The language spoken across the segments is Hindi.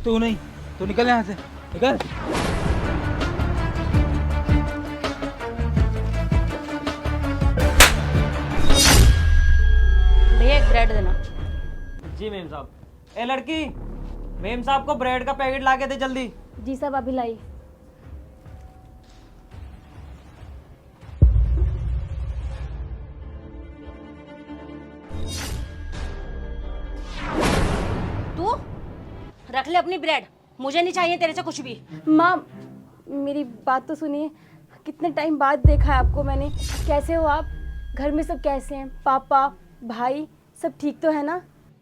तू नहीं, तू निकल यहाँ से, निकल। भैया एक ब्रेड देना। जी मेम साहब। ए लड़की, मेम साहब को ब्रेड का पैकेट ला के दे जल्दी। जी साहब अभी लाई। तू रख ले अपनी ब्रेड, मुझे नहीं चाहिए तेरे से कुछ भी। माँ मेरी बात तो सुनिए, कितने टाइम बाद देखा है आपको मैंने। कैसे हो आप? घर में सब कैसे हैं? पापा भाई सब ठीक तो है ना?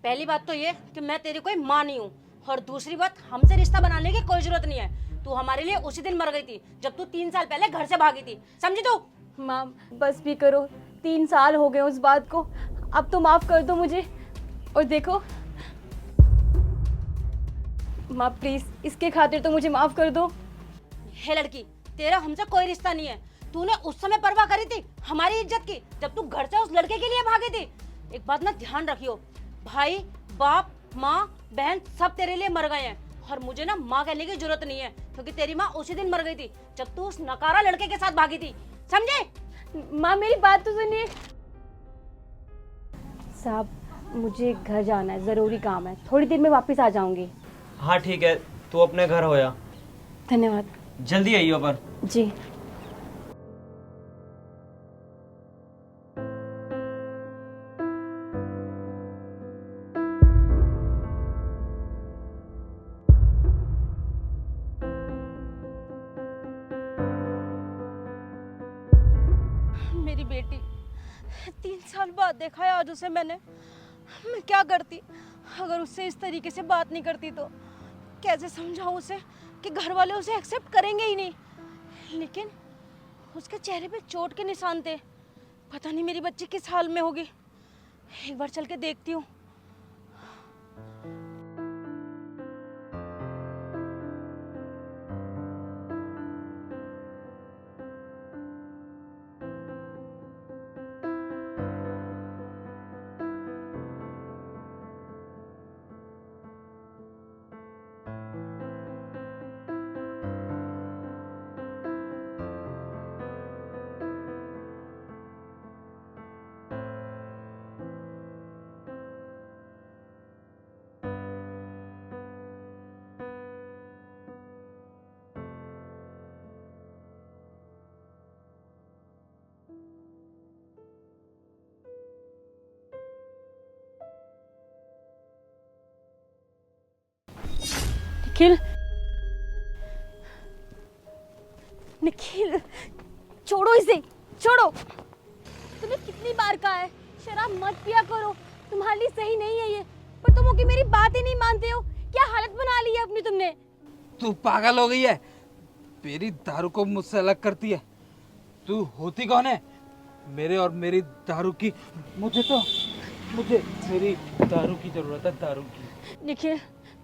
पहली बात तो ये कि मैं तेरी कोई माँ नहीं हूँ, और दूसरी बात हमसे रिश्ता बनाने की कोई जरूरत नहीं है। तू हमारे लिए उसी दिन मर गई थी जब तू 3 साल पहले घर से भागी थी, समझी तू? माँ बस भी करो, 3 साल हो गए उस बात को, अब तो माफ़ कर दो मुझे। और देखो माँ प्लीज़ इसके खातिर तो मुझे माफ़ कर दो। हे लड़की, तेरा हमसे कोई रिश्ता नहीं है। तूने उस समय परवाह करी थी हमारी इज्जत की जब तू घर से उस लड़के के लिए भागी थी। एक बात ना ध्यान रखियो, भाई बाप माँ बहन सब तेरे लिए मर गए हैं, और मुझे ना माँ कहने की जरूरत नहीं है, क्योंकि तेरी माँ उसी दिन मर गई थी जब तू उस नकारा लड़के के साथ भागी थी, समझे? माँ मेरी बात तो सुनिए। साहब मुझे घर जाना है, ज़रूरी काम है, थोड़ी देर में वापस आ जाऊंगी। हाँ ठीक है, तू अपने घर होया। धन्यवाद। जल्दी आइयो पर। जी। मेरी बेटी, 3 साल बाद देखा है आज उसे मैंने। मैं क्या करती अगर उससे इस तरीके से बात नहीं करती तो? कैसे समझाऊं उसे कि घर वाले उसे एक्सेप्ट करेंगे ही नहीं। लेकिन उसके चेहरे पे चोट के निशान थे, पता नहीं मेरी बच्ची किस हाल में होगी। एक बार चल के देखती हूँ। निखिल, निखिल छोड़ो इसे, छोड़ो। तुम्हें कितनी बार कहा है शराब मत पिया करो, तुम्हारे लिए सही नहीं है ये, पर तुम की मेरी बात ही नहीं मानते हो। क्या हालत बना ली है अपनी तुमने। तू पागल हो गई है, मेरी दारू को मुझसे अलग करती है। तू होती कौन है? मेरे और मेरी दारू की, मुझे मेरी दारू की जरूरत है, दारू की। निखिल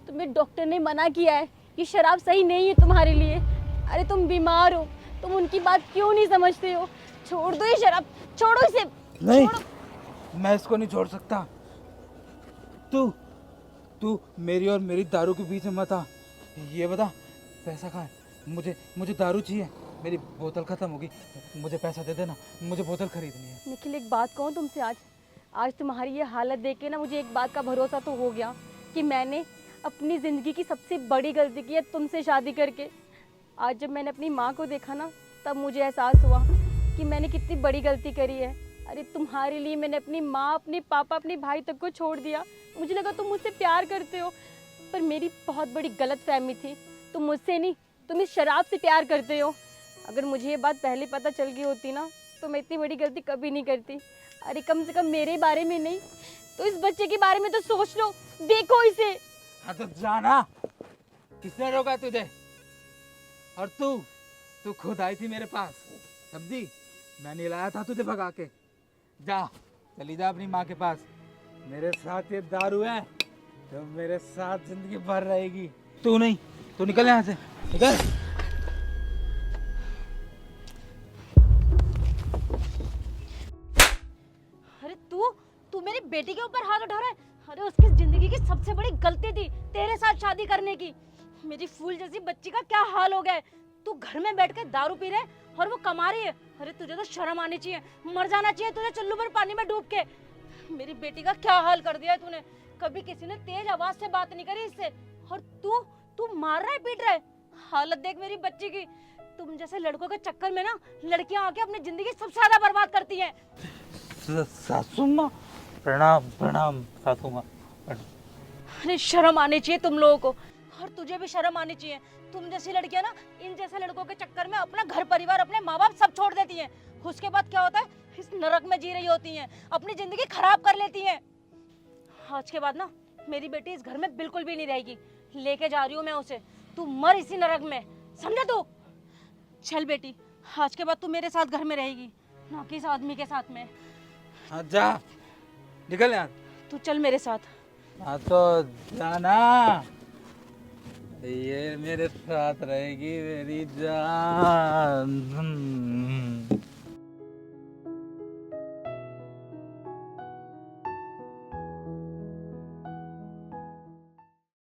तुम्हें डॉक्टर ने मना किया है, ये शराब सही नहीं है तुम्हारे लिए। अरे तुम बीमार हो, तुम उनकी बात क्यों नहीं समझते हो? छोड़ दो ये शराब, छोड़ो इसे। नहीं, छोड़ो। मैं इसको नहीं छोड़ सकता। तू मेरी और मेरी दारू के बीच में मत आ। ये बता पैसा कहाँ है? मुझे दारू चाहिए, मेरी बोतल खत्म होगी, मुझे पैसा दे देना, मुझे बोतल खरीदनी है। निखिल एक बात कहूँ तुमसे, आज तुम्हारी ये हालत देख के ना मुझे एक बात का भरोसा तो हो गया कि मैंने अपनी ज़िंदगी की सबसे बड़ी गलती की है तुमसे शादी करके। आज जब मैंने अपनी माँ को देखा ना, तब मुझे एहसास हुआ कि मैंने कितनी बड़ी गलती करी है। अरे तुम्हारे लिए मैंने अपनी माँ, अपने पापा, अपने भाई तक को छोड़ दिया। मुझे लगा तुम मुझसे प्यार करते हो, पर मेरी बहुत बड़ी गलतफहमी थी। तुम मुझसे नहीं, तुम इस शराब से प्यार करते हो। अगर मुझे ये बात पहले पता चल गई होती ना, तो मैं इतनी बड़ी गलती कभी नहीं करती। अरे कम से कम मेरे बारे में नहीं तो इस बच्चे के बारे में तो सोच लो, देखो इसे। हाँ तो जाना, किसने रोका तुझे? और तू खुद आई थी मेरे पास, समझी? मैंने लाया था तुझे भगा के। जा, चली जा अपनी माँ के पास। मेरे साथ ये दारू है तो मेरे साथ जिंदगी भर रहेगी। तू नहीं, तू निकल यहाँ से, निकल। अरे तू मेरी बेटी के ऊपर हाथ उठा रहा है। अरे उसकी जिंदगी की सबसे बड़ी गलती थी तेरे साथ शादी करने की। मेरी फूल जैसी बच्ची का क्या हाल हो गया है। तू घर में बैठ के दारू पी रहे और वो कमा रही है। अरे तुझे तो शर्म आनी चाहिए, मर जाना चाहिए तुझे चुल्लू पर पानी में डूब के। मेरी बेटी का क्या हाल कर दिया है तूने। कभी किसी ने तेज आवाज से बात नहीं करी इससे, और तू तू मार रहा है, पीट रहा है। हालत देख मेरी बच्ची की। तुम जैसे लड़कों के चक्कर में ना लड़कियां आके अपनी जिंदगी सबसे ज्यादा बर्बाद करती हैं। सासू माँ, प्रणाम प्रणाम सासू माँ। अरे शर्म आनी चाहिए तुम लोगों को, और तुझे भी शर्म आनी चाहिए। तुम जैसी लड़कियां ना इन जैसे लड़कों के चक्कर में अपना घर परिवार, अपने माँ बाप सब छोड़ देती हैं। उसके बाद क्या होता है, इस नरक में जी रही होती हैं, अपनी जिंदगी खराब कर लेती हैं। आज के बाद ना मेरी बेटी इस घर में बिल्कुल भी नहीं रहेगी। लेके जा रही हूँ मैं उसे। तू मर इसी नरक में, समझा तू? चल बेटी, आज के बाद तू मेरे साथ घर में रहेगी, ना कि इस आदमी के साथ में। हाँ जा, निकल यहाँ। तू चल मेरे साथ। हाँ तो जाना, ये मेरे साथ रहेगी मेरी जान।